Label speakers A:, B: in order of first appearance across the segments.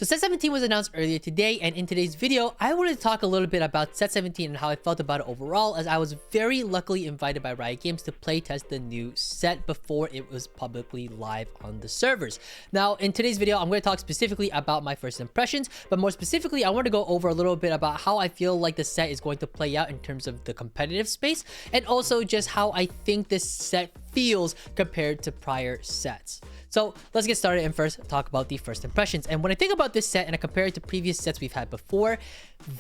A: So set 17 was announced earlier today, and in today's video, I wanted to talk a little bit about set 17 and how I felt about it overall, as I was very luckily invited by Riot Games to playtest the new set before it was publicly live on the servers. Now, in today's video, I'm going to talk specifically about my first impressions, but more specifically, I want to go over a little bit about how I feel like the set is going to play out in terms of the competitive space, and also just how I think this set feels compared to prior sets. So let's get started and first talk about the first impressions. And when I think about this set and I compare it to previous sets we've had before,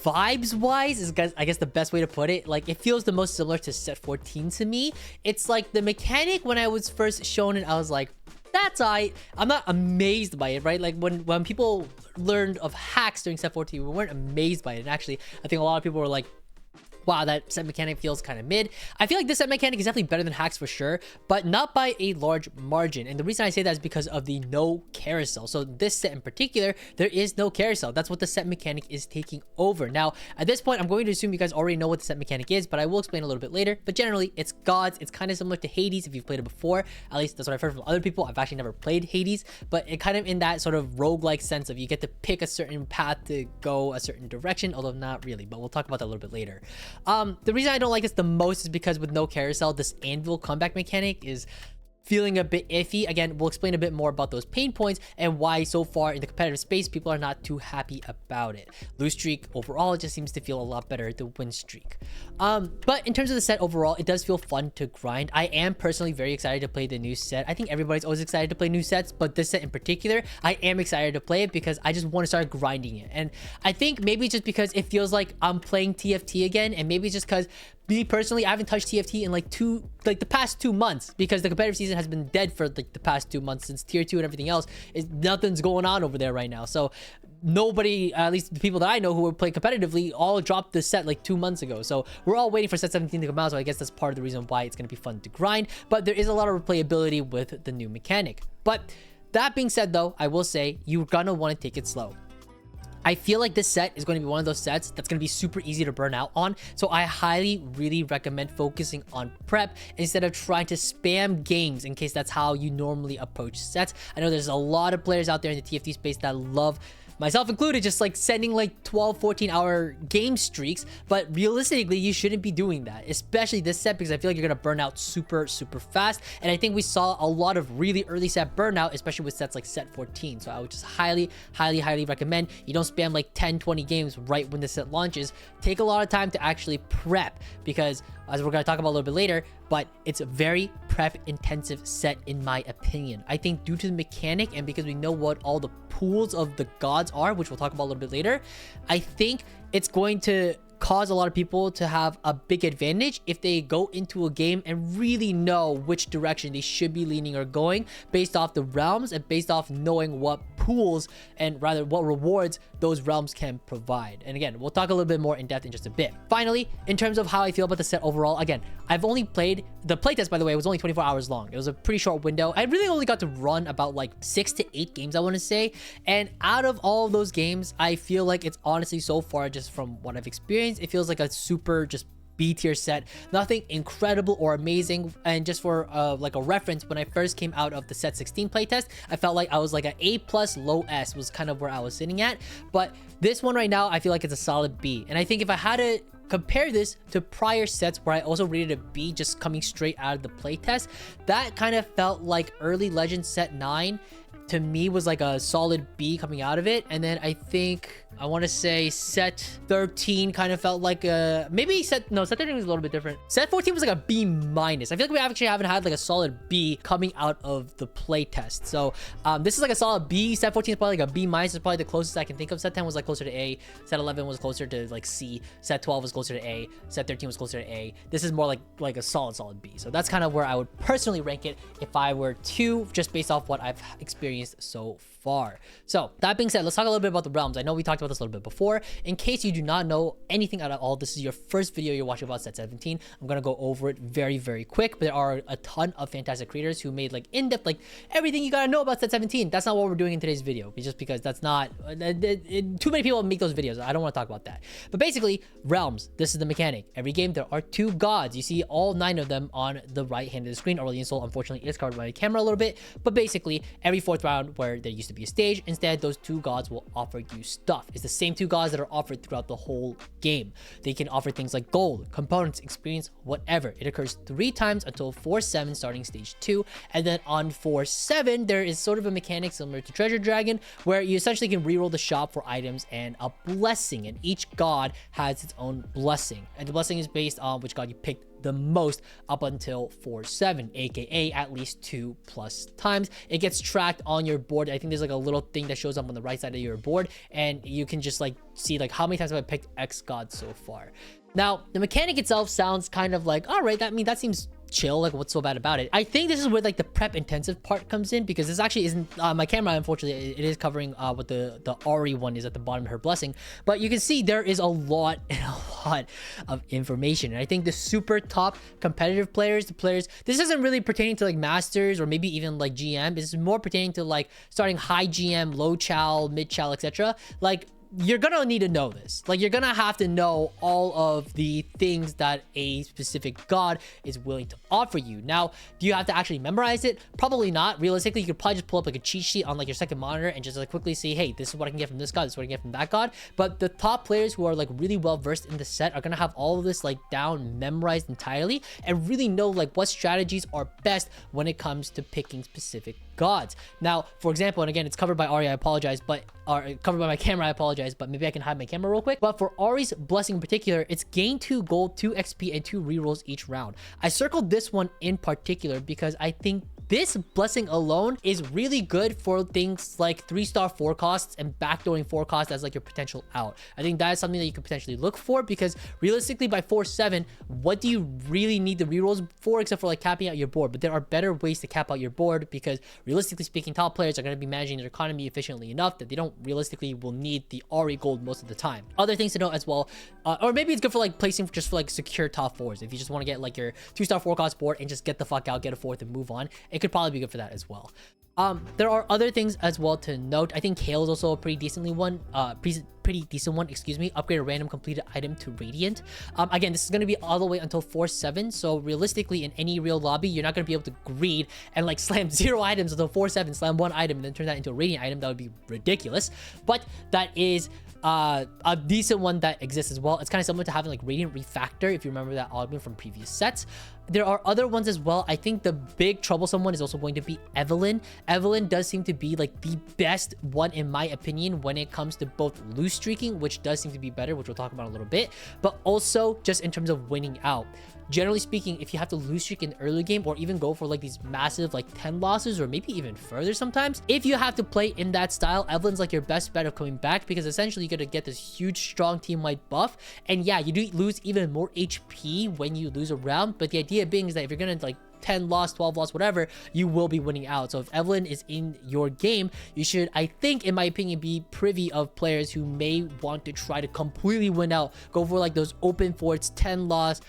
A: vibes wise is, I guess, the best way to put it. Like, it feels the most similar to set 14 to me. It's like the mechanic when I was first shown it, I was like, that's I'm not amazed by it, right? Like when people learned of hacks during set 14, we weren't amazed by it. And actually, I think a lot of people were like, wow, that set mechanic feels kind of mid. I feel like this set mechanic is definitely better than hacks for sure, but not by a large margin. And the reason I say that is because of the no carousel. So this set in particular, there is no carousel. That's what the set mechanic is taking over. Now, at this point, I'm going to assume you guys already know what the set mechanic is, but I will explain a little bit later. But generally, it's gods. It's kind of similar to Hades if you've played it before. At least that's what I've heard from other people. I've actually never played Hades, but it kind of in that sort of roguelike sense of you get to pick a certain path to go a certain direction, although not really, but we'll talk about that a little bit later. The reason I don't like this the most is because with no carousel, this anvil comeback mechanic is feeling a bit iffy. Again, we'll explain a bit more about those pain points and why so far in the competitive space, people are not too happy about it. Lose streak overall, it just seems to feel a lot better than win streak. But in terms of the set overall, it does feel fun to grind. I am personally very excited to play the new set. I think everybody's always excited to play new sets, but this set in particular, I am excited to play it because I just want to start grinding it. And I think maybe just because it feels like I'm playing TFT again, and maybe just because me personally, I haven't touched TFT in like the past 2 months because the competitive season has been dead for like the past 2 months since tier 2 and everything else. Nothing's going on over there right now. So nobody, at least the people that I know who were playing competitively, all dropped the set like 2 months ago. So we're all waiting for set 17 to come out. So I guess that's part of the reason why it's going to be fun to grind. But there is a lot of replayability with the new mechanic. But that being said, though, I will say you're gonna want to take it slow. I feel like this set is going to be one of those sets that's going to be super easy to burn out on. So I highly, really recommend focusing on prep instead of trying to spam games in case that's how you normally approach sets. I know there's a lot of players out there in the TFT space that love, myself included, just like sending like 12-14 hour game streaks, but realistically you shouldn't be doing that, especially this set, because I feel like you're gonna burn out super fast. And I think we saw a lot of really early set burnout, especially with sets like set 14. So I would just highly recommend you don't spam like 10-20 games right when the set launches. Take a lot of time to actually prep, because as we're going to talk about a little bit later, but it's a very prep intensive set in my opinion. I think due to the mechanic and because we know what all the pools of the gods are, which we'll talk about a little bit later, I think it's going to cause a lot of people to have a big advantage if they go into a game and really know which direction they should be leaning or going based off the realms and based off knowing what pools and rather what rewards those realms can provide. And again, we'll talk a little bit more in depth in just a bit. Finally, in terms of how I feel about the set overall, again, I've only played the playtest, by the way, was only 24 hours long. It was a pretty short window. I really only got to run about like 6 to 8 games, I want to say. And out of all of those games, I feel like it's honestly so far, just from what I've experienced, it feels like a super just B tier set, nothing incredible or amazing. And just for like a reference, when I first came out of the set 16 playtest, I felt like I was like an A+ low S was kind of where I was sitting at. But this one right now, I feel like it's a solid B. And I think if I had to compare this to prior sets where I also rated a B just coming straight out of the playtest, that kind of felt like early Legend set 9 to me was like a solid B coming out of it. And then I think I want to say set 13 kind of felt like a maybe set 13 was a little bit different. Set 14 was like a B minus. I feel like we actually haven't had like a solid B coming out of the playtest. So this is like a solid B. Set 14 is probably like a B minus. Is probably the closest I can think of. Set 10 was like closer to A. Set 11 was closer to like C. Set 12 was closer to A. Set 13 was closer to A. This is more like a solid B. So that's kind of where I would personally rank it if I were to, just based off what I've experienced so far. So that being said, let's talk a little bit about the realms. I know we talked about this a little bit before. In case you do not know anything at all, this is your first video you're watching about set 17. I'm gonna go over it very quick, but there are a ton of fantastic creators who made like in-depth, like everything you gotta know about set 17. That's not what we're doing in today's video, just because that's not too many people make those videos. I don't want to talk about that. But basically, realms, this is the mechanic. Every game there are 2 gods. You see all 9 of them on the right hand of the screen. Aurelion Sol unfortunately is covered by the camera a little bit, but basically every 4th round where there used to be a stage. Instead, those 2 gods will offer you stuff. It's the same 2 gods that are offered throughout the whole game. They can offer things like gold, components, experience, whatever. It occurs 3 times until 4-7 starting stage 2, and then on 4-7 there is sort of a mechanic similar to Treasure Dragon where you essentially can reroll the shop for items and a blessing, and each god has its own blessing, and the blessing is based on which god you picked the most up until 4-7, aka at least 2+ times. It gets tracked on your board. I think there's like a little thing that shows up on the right side of your board, and you can just like see like how many times have I picked X god so far. Now the mechanic itself sounds kind of like, all right, that seems chill, like what's so bad about it? I think this is where like the prep intensive part comes in, because this actually isn't my camera, unfortunately it is covering what the Ari one is at the bottom of her blessing, but you can see there is a lot of information. And I think the super top competitive players, this isn't really pertaining to like masters or maybe even like GM. This is more pertaining to like starting high GM, low chow, mid chow, etc. Like you're gonna need to know this. Like you're gonna have to know all of the things that a specific god is willing to offer you. Now, do you have to actually memorize it? Probably not. Realistically, you could probably just pull up like a cheat sheet on like your second monitor and just like quickly see, hey, this is what I can get from this god, this is what I can get from that god. But the top players who are like really well versed in the set are gonna have all of this like down memorized entirely and really know like what strategies are best when it comes to picking specific gods. Now, for example, and again, it's covered by Ari, I apologize, but covered by my camera, I apologize, but maybe I can hide my camera real quick. But for Ari's blessing in particular, it's gain 2 gold, 2 XP, and 2 rerolls each round. I circled this one in particular because I think this blessing alone is really good for things like 3-star 4 costs and backdooring 4 costs as like your potential out. I think that is something that you could potentially look for, because realistically by 4-7, what do you really need the rerolls for except for like capping out your board? But there are better ways to cap out your board, because realistically speaking, top players are going to be managing their economy efficiently enough that they don't realistically will need the Ari gold most of the time. Other things to note as well, or maybe it's good for like placing just for like secure top 4s. If you just want to get like your 2-star 4 cost board and just get the fuck out, get a 4th and move on, it could probably be good for that as well. There are other things as well to note. I think Kale is also a pretty decent one, excuse me. Upgrade a random completed item to Radiant. Again, this is going to be all the way until 4-7, so realistically in any real lobby, you're not going to be able to greed and like slam 0 items until 4-7, slam 1 item and then turn that into a Radiant item. That would be ridiculous, but that is a decent one that exists as well. It's kind of similar to having like Radiant Refactor, if you remember that augment from previous sets. There are other ones as well. I think the big troublesome one is also going to be Evelyn. Evelyn does seem to be like the best one in my opinion when it comes to both loose streaking, which does seem to be better, which we'll talk about in a little bit, but also just in terms of winning out. Generally speaking, if you have to lose streak in the early game or even go for like these massive like 10 losses or maybe even further sometimes, if you have to play in that style, Evelyn's like your best bet of coming back, because essentially you're gonna get this huge strong team-wide buff. And yeah, you do lose even more HP when you lose a round, but the idea being is that if you're gonna like 10 loss, 12 loss, whatever, you will be winning out. So if Evelyn is in your game, you should, I think, in my opinion, be privy of players who may want to try to completely win out, go for like those open forts, 10 loss,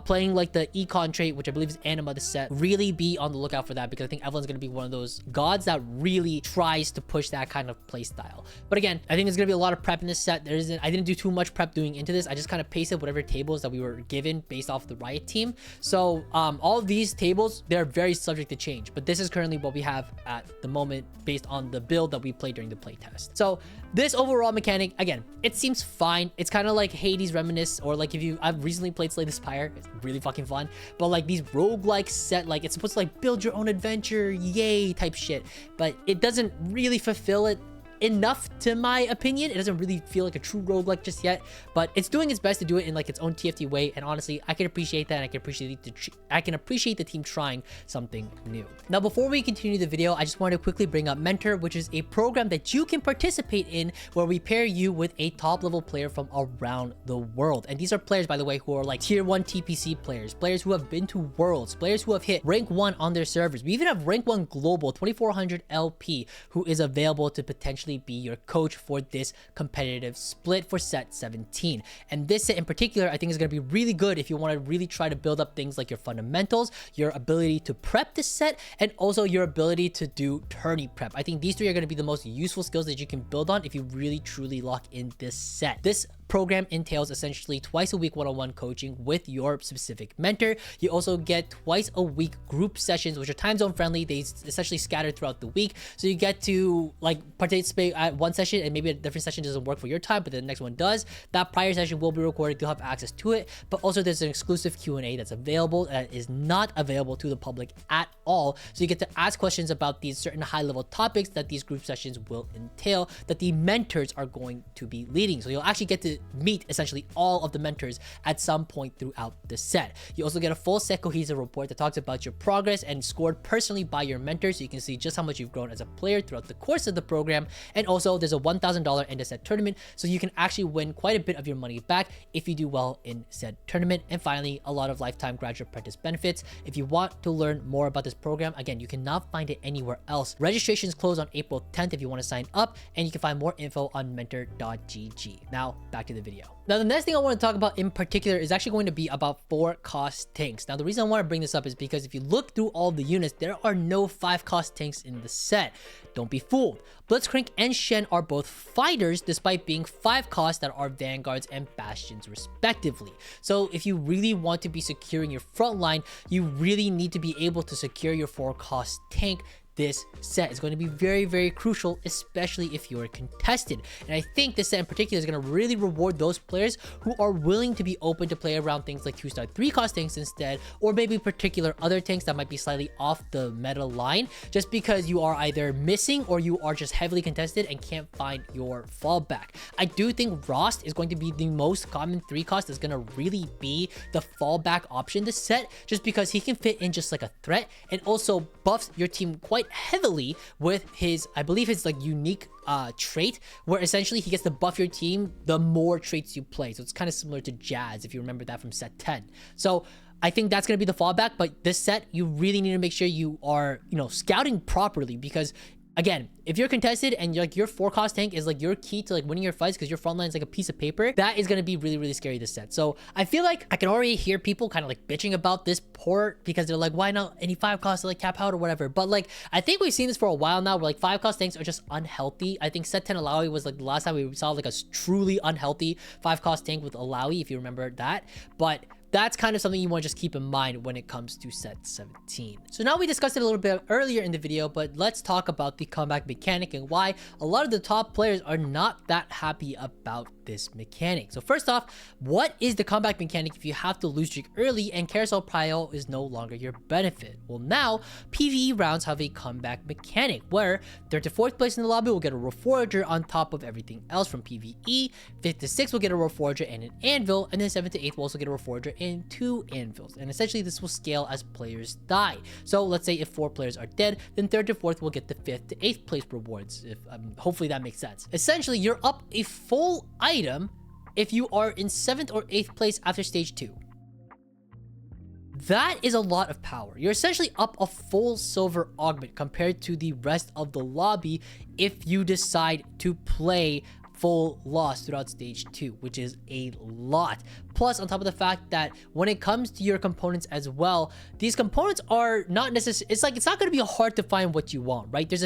A: playing like the econ trait, which I believe is Anima the set. Really be on the lookout for that, because I think Evelyn's going to be one of those gods that really tries to push that kind of play style. But again, I think there's going to be a lot of prep in this set. I didn't do too much prep doing into this. I just kind of pasted whatever tables that we were given based off the Riot team. So all of these tables, they're very subject to change, but this is currently what we have at the moment based on the build that we played during the playtest. So this overall mechanic, again, it seems fine. It's kind of like Hades Reminisce, or like I've recently played Slay the Spire. It's really fucking fun, but like these roguelike set, like it's supposed to like build your own adventure, yay type shit, but it doesn't really fulfill it enough to my opinion. It doesn't really feel like a true roguelike just yet, but it's doing its best to do it in like its own TFT way, and honestly I can appreciate that, and I can appreciate the team trying something new. Now before we continue the video, I just want to quickly bring up Mentr, which is a program that you can participate in where we pair you with a top level player from around the world. And these are players, by the way, who are like tier 1 TPC players who have been to worlds, players who have hit rank 1 on their servers. We even have rank 1 global 2400 LP who is available to potentially be your coach for this competitive split for set 17. And this set in particular, I think is going to be really good if you want to really try to build up things like your fundamentals, your ability to prep this set, and also your ability to do tourney prep. I think these 3 are going to be the most useful skills that you can build on if you really truly lock in this set. This program entails essentially twice a week one-on-one coaching with your specific mentor. You also get twice a week group sessions, which are time zone friendly. They essentially scattered throughout the week, so you get to like participate at one session, and maybe a different session doesn't work for your time, but the next one does. That prior session will be recorded. You'll have access to it, but also there's an exclusive Q&A that's available that is not available to the public at all. So you get to ask questions about these certain high-level topics that these group sessions will entail, that the mentors are going to be leading. So you'll actually get to meet essentially all of the mentors at some point throughout the set. You also get a full set cohesive report that talks about your progress and scored personally by your mentor, so you can see just how much you've grown as a player throughout the course of the program. And also there's a $1,000 end of set tournament, so you can actually win quite a bit of your money back if you do well in said tournament. And finally, a lot of lifetime graduate apprentice benefits. If you want to learn more about this program, again, you cannot find it anywhere else. Registrations close on April 10th if you want to sign up, and you can find more info on mentr.gg. Now back to the video. Now the next thing I want to talk about in particular is actually going to be about 4-cost tanks. Now the reason I want to bring this up is because if you look through all the units, there are no 5-cost tanks in the set. Don't be fooled. Blitzcrank and Shen are both fighters, despite being 5-cost that are vanguards and bastions respectively. So if you really want to be securing your front line, you really need to be able to secure your 4-cost tank. This set is going to be very, very crucial, especially if you're contested. And I think this set in particular is going to really reward those players who are willing to be open to play around things like 2-star 3-cost tanks instead, or maybe particular other tanks that might be slightly off the meta line, just because you are either missing or you are just heavily contested and can't find your fallback. I do think Rost is going to be the most common 3-cost that's going to really be the fallback option this set, just because he can fit in just like a threat and also buffs your team quite heavily with his, I believe his like unique trait, where essentially he gets to buff your team the more traits you play. So it's kind of similar to Jazz, if you remember that from set 10. So I think that's going to be the fallback, but this set, you really need to make sure you are, scouting properly, because again, if you're contested and like your 4-cost tank is like your key to like winning your fights because your front line is like a piece of paper, that is going to be really, really scary this set. So I feel like I can already hear people kind of like bitching about this port because they're like, why not any 5-cost to like cap out or whatever? But like, I think we've seen this for a while now, where like 5-cost tanks are just unhealthy. I think set 10 Alawi was like the last time we saw like a truly unhealthy 5-cost tank with Alawi, if you remember that. But that's kind of something you want to just keep in mind when it comes to set 17. So now we discussed it a little bit earlier in the video, but let's talk about the comeback mechanic and why a lot of the top players are not that happy about this mechanic. So first off, what is the comeback mechanic if you have to lose streak early and carousel prio is no longer your benefit? Well, now PvE rounds have a comeback mechanic where 3rd to 4th place in the lobby will get a Reforger on top of everything else from PvE, 5th to 6th will get a Reforger and an anvil, and then 7th to 8th will also get a Reforger and 2 anvils. And essentially this will scale as players die. So let's say if 4 players are dead, then 3rd to 4th will get the 5th to 8th place rewards. If hopefully that makes sense. Essentially you're up a full item if you are in 7th or 8th place after stage 2. That is a lot of power. You're essentially up a full silver augment compared to the rest of the lobby if you decide to play full loss throughout stage 2, which is a lot. Plus, on top of the fact that when it comes to your components as well, these components are not necessarily, it's not going to be hard to find what you want, right? There's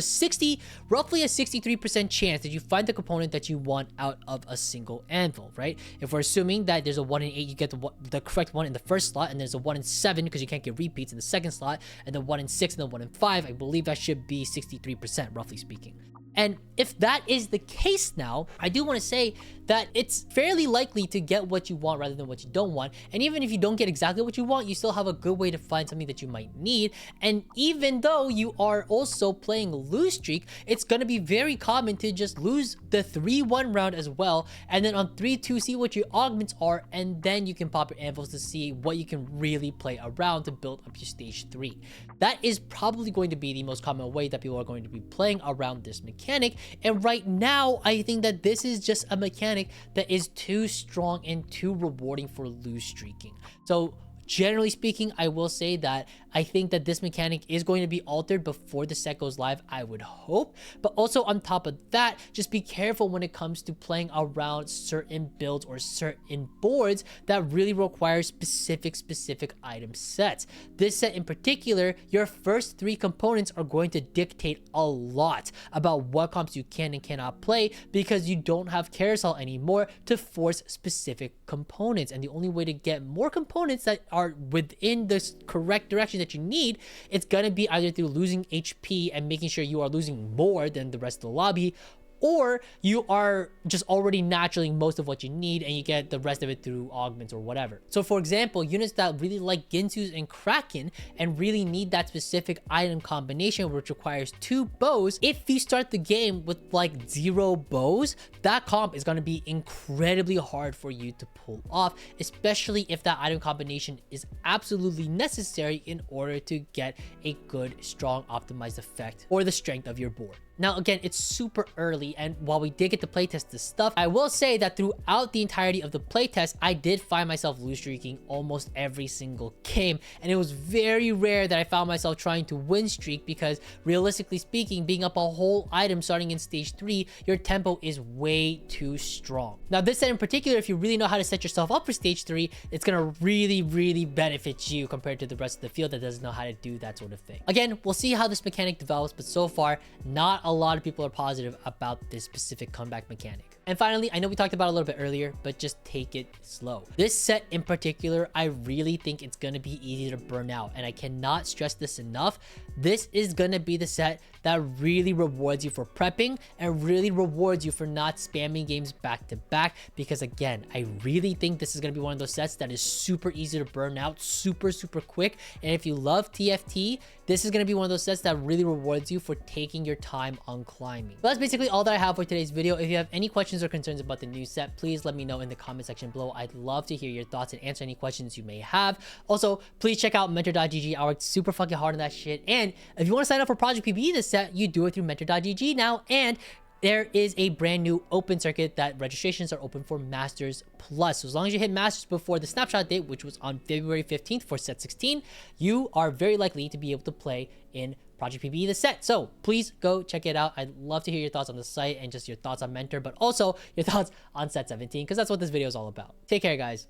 A: roughly a 63% chance that you find the component that you want out of a single anvil, right? If we're assuming that there's a 1 in 8, you get the correct one in the first slot, and there's a 1 in 7 because you can't get repeats in the second slot, and then 1 in 6 and then 1 in 5, I believe that should be 63%, roughly speaking. And if that is the case now, I do want to say that it's fairly likely to get what you want rather than what you don't want. And even if you don't get exactly what you want, you still have a good way to find something that you might need. And even though you are also playing lose streak, it's going to be very common to just lose the 3-1 round as well. And then on 3-2, see what your augments are. And then you can pop your anvils to see what you can really play around to build up your stage 3. That is probably going to be the most common way that people are going to be playing around this mechanic. And right now, I think that this is just a mechanic that is too strong and too rewarding for lose streaking. So Generally speaking, I will say that I think that this mechanic is going to be altered before the set goes live, I would hope. But also on top of that, just be careful when it comes to playing around certain builds or certain boards that really require specific item sets. This set in particular, your first 3 components are going to dictate a lot about what comps you can and cannot play, because you don't have carousel anymore to force specific components. And the only way to get more components that are within the correct direction that you need, it's gonna be either through losing HP and making sure you are losing more than the rest of the lobby, or you are just already naturally most of what you need and you get the rest of it through augments or whatever. So for example, units that really like Ginsus and Kraken and really need that specific item combination which requires 2 bows, if you start the game with like 0 bows, that comp is going to be incredibly hard for you to pull off, especially if that item combination is absolutely necessary in order to get a good, strong, optimized effect or the strength of your board. Now, again, it's super early, and while we did get to playtest this stuff, I will say that throughout the entirety of the playtest, I did find myself lose streaking almost every single game, and it was very rare that I found myself trying to win streak, because realistically speaking, being up a whole item starting in stage 3, your tempo is way too strong. Now, this set in particular, if you really know how to set yourself up for stage 3, it's gonna really benefit you compared to the rest of the field that doesn't know how to do that sort of thing. Again, we'll see how this mechanic develops, but so far, not a lot of people are positive about this specific comeback mechanic. And finally, I know we talked about it a little bit earlier, but just take it slow. This set in particular, I really think it's gonna be easy to burn out, and I cannot stress this enough. This is gonna be the set that really rewards you for prepping and really rewards you for not spamming games back to back, because again, I really think this is gonna be one of those sets that is super easy to burn out, super quick. And if you love TFT, this is gonna be one of those sets that really rewards you for taking your time on climbing. But that's basically all that I have for today's video. If you have any questions or concerns about the new set, please let me know in the comment section below. I'd love to hear your thoughts and answer any questions you may have. Also, please check out mentr.gg. I worked super fucking hard on that shit. And if you want to sign up for Project PBE this set, you do it through mentr.gg now. And there is a brand new open circuit that registrations are open for Masters Plus. So as long as you hit Masters before the snapshot date, which was on February 15th for set 16, you are very likely to be able to play in Project PBE the set. So please go check it out. I'd love to hear your thoughts on the site and just your thoughts on Mentr, but also your thoughts on set 17, because that's what this video is all about. Take care, guys.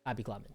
A: Happy climbing.